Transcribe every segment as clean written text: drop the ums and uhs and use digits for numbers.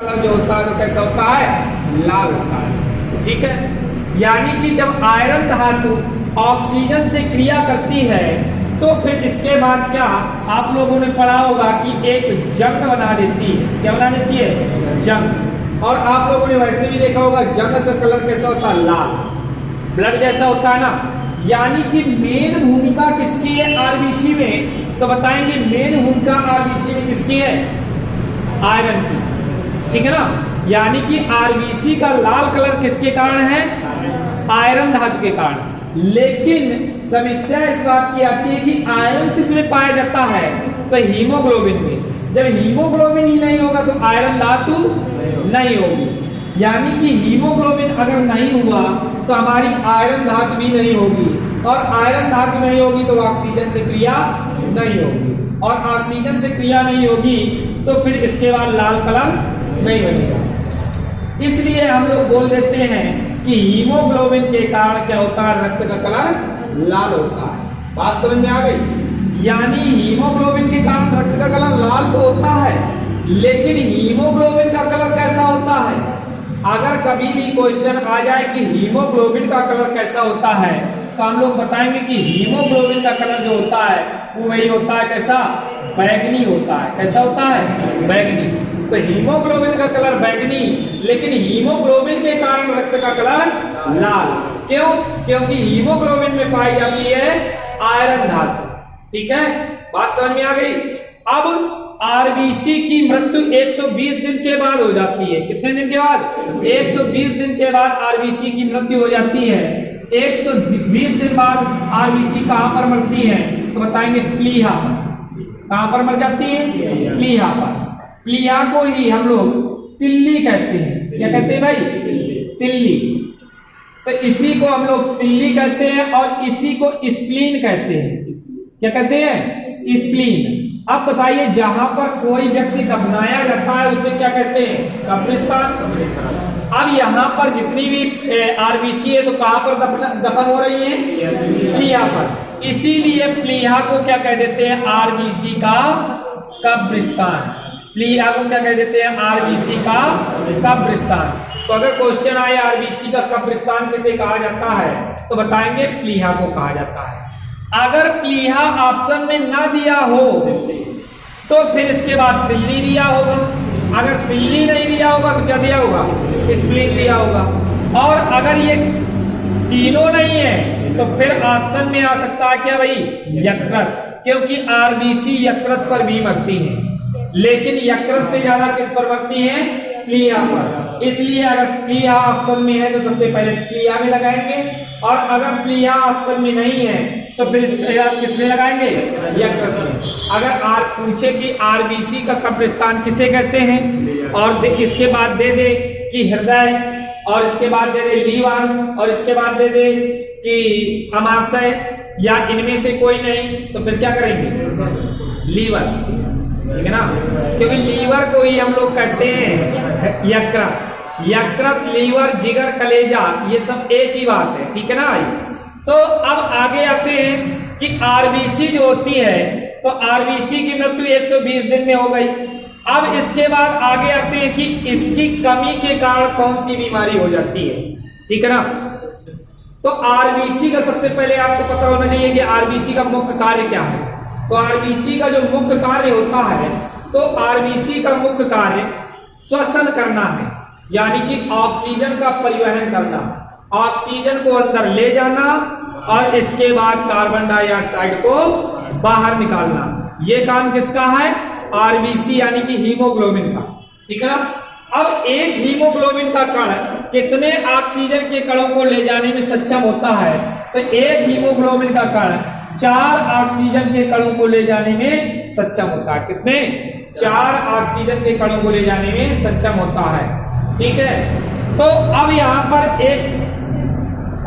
Colour जो होता है तो कैसा होता है, लाल होता है। ठीक है, यानी कि जब आयरन धातु ऑक्सीजन से क्रिया करती है तो फिर इसके बाद क्या आप लोगों ने पढ़ा होगा कि एक जंग बना देती है। क्या बना देती है, जंग। और आप लोगों ने वैसे भी देखा होगा जंग का कलर कैसा होता है, लाल, ब्लड जैसा होता है ना। यानी कि मेन भूमिका किसकी है आरबीसी में, तो बताएंगे मेन भूमिका आरबीसी में किसकी है, आयरन की। ठीक है ना, यानी कि आरबीसी का लाल कलर किसके कारण है, आयरन धातु के कारण। लेकिन समस्या इस बात की आती है कि आयरन किस में पाया जाता है, तो हीमोग्लोबिन में। जब हीमोग्लोबिन ही नहीं होगा तो आयरन धातु नहीं होगी। यानी कि हीमोग्लोबिन अगर नहीं हुआ तो हमारी आयरन धातु भी नहीं होगी, और आयरन धातु नहीं होगी तो ऑक्सीजन से क्रिया नहीं होगी, और ऑक्सीजन से क्रिया नहीं होगी तो फिर इसके बाद लाल कलर नहीं बनेगा। इसलिए हम लोग बोल देते हैं कि हीमोग्लोबिन के कारण क्या होता है, रक्त का कलर लाल होता है। बात समझ में आ गई। यानी हीमोग्लोबिन के कारण रक्त का कलर लाल तो होता है, लेकिन हीमोग्लोबिन का कलर कैसा होता है। अगर कभी भी क्वेश्चन आ जाए कि हीमोग्लोबिन का कलर कैसा होता है, तो हम लोग बताएंगे कि हीमोग्लोबिन का कलर जो होता है वो वही होता है कैसा, बैगनी होता है। कैसा होता है, बैगनी। तो हीमोग्लोबिन का कलर बैगनी, लेकिन हीमोग्लोबिन के कारण रक्त का कलर लाल। क्यों, क्योंकि हीमोग्लोबिन में पाई जाती है आयरन धातु। ठीक है, बात समझ में आ गई। अब आरबीसी की मृत्यु 120 दिन के बाद हो जाती है। कितने दिन के बाद, 120 दिन के बाद आरबीसी की मृत्यु हो जाती है। 120 दिन बाद आरबीसी कहां पर मरती है, तो बताएंगे प्लीहा पर। कहां पर मर जाती है, प्लीहा पर। प्लीहा को ही हम लोग तिल्ली कहते हैं। क्या कहते हैं भाई, तिल्ली। तो इसी को हम लोग तिल्ली कहते हैं, और इसी को स्प्लीन कहते हैं। क्या कहते हैं, स्प्लीन। अब बताइए जहां पर कोई व्यक्ति दफनाया जाता है उसे क्या कहते हैं, कब्रिस्तान। अब यहाँ पर जितनी भी आरबीसी है तो कहां पर दफन हो रही है, प्लीहा पर। इसीलिए प्लीहा को क्या कह देते हैं, आरबीसी का कब्रिस्तान। प्लीहा को क्या कह देते हैं, आरबीसी का कब्रिस्तान। तो अगर क्वेश्चन आए आरबीसी का कब्रिस्तान किसे कहा जाता है, तो बताएंगे प्लीहा को कहा जाता है। अगर प्लीहा ऑप्शन में ना दिया हो तो फिर इसके बाद तिल्ली दिया होगा। अगर तिल्ली नहीं दिया होगा तो क्या दिया होगा, स्प्लीन दिया होगा। और अगर ये तीनों नहीं है तो फिर ऑप्शन में आ सकता है क्या भाई, यकृत। क्योंकि आरबीसी यकृत पर भी मरती है, लेकिन यकृत से ज्यादा किस पर मरती है, प्लीहा पर। इसलिए अगर प्लीहा ऑप्शन में है तो सबसे पहले प्लीहा में लगाएंगे, और अगर प्लीहा ऑप्शन में नहीं है तो फिर किसमें लगाएंगे, यकृत में। अगर आर पूछे कि आरबीसी का कब्रिस्तान किसे कहते हैं, और इसके बाद दे दे कि हृदय, और इसके बाद दे दे लीवर, और इसके बाद दे दे कि अमाशय, या इनमें से कोई नहीं, तो फिर क्या करेंगे, लीवर। ठीक है ना, क्योंकि लीवर को ही हम लोग कहते हैं यकृत। यकृत, लीवर, जिगर, कलेजा, ये सब एक ही बात है। ठीक है ना भाई। तो अब आगे आते हैं कि आरबीसी जो होती है, तो आरबीसी की मृत्यु 120 दिन में हो गई। अब इसके बाद आगे आते हैं कि इसकी कमी के कारण कौन सी बीमारी हो जाती है। ठीक है ना, तो आरबीसी का सबसे पहले आपको पता होना चाहिए कि आरबीसी का मुख्य कार्य क्या है। तो आरबीसी का जो मुख्य कार्य होता है, तो आरबीसी का मुख्य कार्य श्वसन करना है, यानी कि ऑक्सीजन का परिवहन करना, ऑक्सीजन को अंदर ले जाना, और इसके बाद कार्बन डाइऑक्साइड को बाहर निकालना। ये काम किसका है, आरबीसी यानी कि हीमोग्लोबिन का। ठीक है ना। अब एक हीमोग्लोबिन का कण कितने ऑक्सीजन के कणों को ले जाने में सक्षम होता है, तो एक हीमोग्लोबिन का कण 4 ऑक्सीजन के कणों को ले जाने में सक्षम होता है। कितने, 4 ऑक्सीजन के कणों को ले जाने में सक्षम होता है। ठीक है। तो अब यहाँ पर एक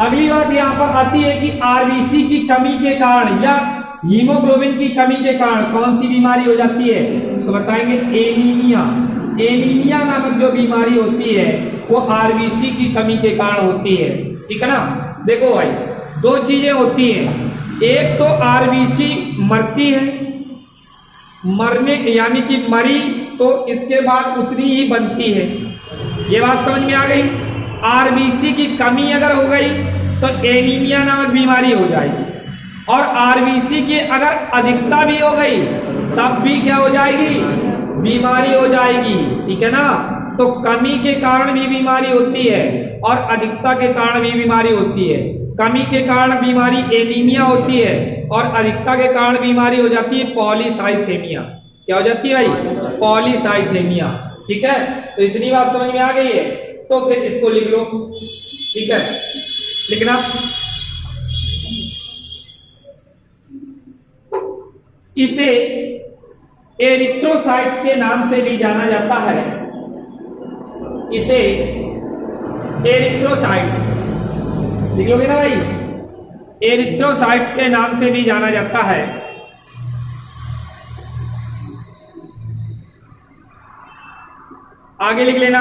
अगली बात यहाँ पर आती है कि आरबीसी की कमी के कारण या हीमोग्लोबिन की कमी के कारण कौन सी बीमारी हो जाती है, तो बताएंगे एनीमिया। एनीमिया नामक जो बीमारी होती है वो आरबीसी की कमी के कारण होती है। ठीक है ना। देखो भाई, 2 चीजें होती हैं, एक तो आरबीसी मरती है, मरने यानी कि मरी तो इसके बाद उतनी ही बनती है। ये बात समझ में आ गई। आरबीसी की कमी अगर हो गई तो एनीमिया नामक बीमारी हो जाएगी, और आरबीसी की अगर अधिकता भी हो गई तब भी क्या हो जाएगी, बीमारी हो जाएगी। ठीक है ना। तो कमी के कारण भी बीमारी होती है और अधिकता के कारण भी बीमारी होती है। कमी के कारण बीमारी एनीमिया होती है और अधिकता के कारण बीमारी हो जाती है पॉलीसाइथेमिया। क्या हो जाती है भाई, पॉलीसाइथेमिया। ठीक है, तो इतनी बात समझ में आ गई है। तो फिर इसको लिख लो। ठीक है, लिखना। इसे एरिथ्रोसाइट्स के नाम से भी जाना जाता है। इसे एरिथ्रोसाइट्स लिखोगे ना भाई, एरिथ्रोसाइट्स के नाम से भी जाना जाता है। आगे लिख लेना।